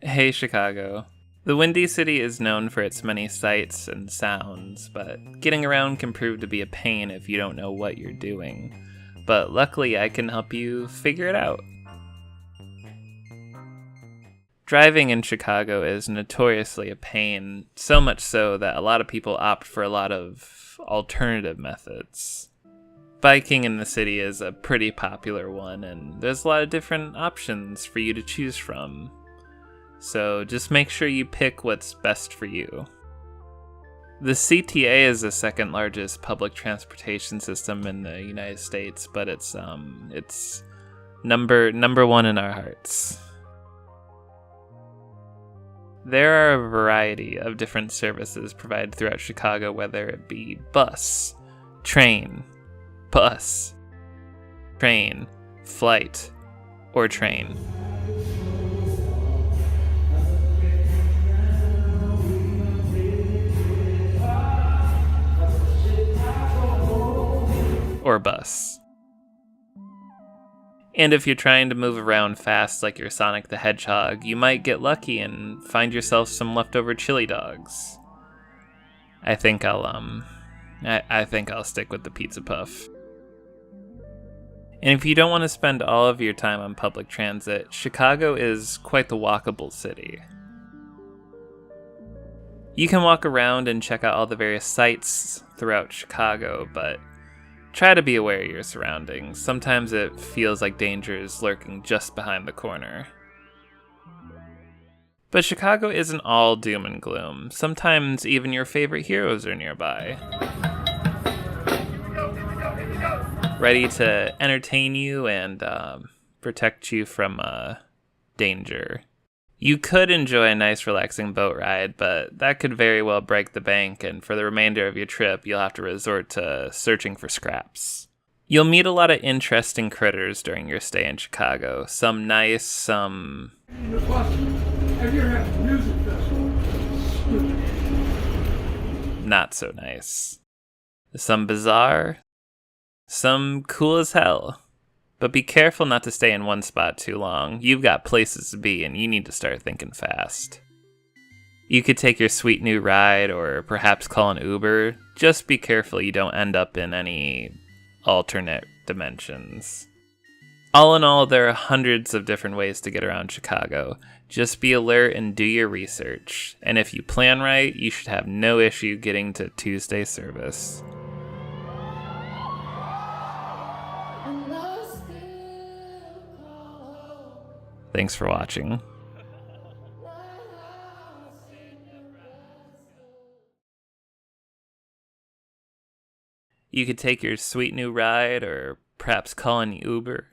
Hey Chicago. The Windy City is known for its many sights and sounds, but getting around can prove to be a pain if you don't know what you're doing. But luckily I can help you figure it out. Driving in Chicago is notoriously a pain, so much so that a lot of people opt for a lot of alternative methods. Biking in the city is a pretty popular one, and there's a lot of different options for you to choose from. So just make sure you pick what's best for you. The CTA is the second largest public transportation system in the United States, but it's number one in our hearts. There are a variety of different services provided throughout Chicago, whether it be bus, train, bus, train, flight, or train. Or bus. And if you're trying to move around fast like you're Sonic the Hedgehog, you might get lucky and find yourself some leftover chili dogs. I think I'll stick with the pizza puff. And if you don't want to spend all of your time on public transit, Chicago is quite the walkable city. You can walk around and check out all the various sites throughout Chicago, but try to be aware of your surroundings. Sometimes it feels like danger is lurking just behind the corner. But Chicago isn't all doom and gloom. Sometimes even your favorite heroes are nearby, ready to entertain you and protect you from danger. You could enjoy a nice relaxing boat ride, but that could very well break the bank, and for the remainder of your trip, you'll have to resort to searching for scraps. You'll meet a lot of interesting critters during your stay in Chicago. Some nice, some not so nice. Some bizarre, some cool as hell. But be careful not to stay in one spot too long. You've got places to be, and you need to start thinking fast. You could take your sweet new ride, or perhaps call an Uber. Just be careful you don't end up in any alternate dimensions. All in all, there are hundreds of different ways to get around Chicago. Just be alert and do your research. And if you plan right, you should have no issue getting to Tuesday service. Thanks for watching. You could take your sweet new ride or perhaps call an Uber.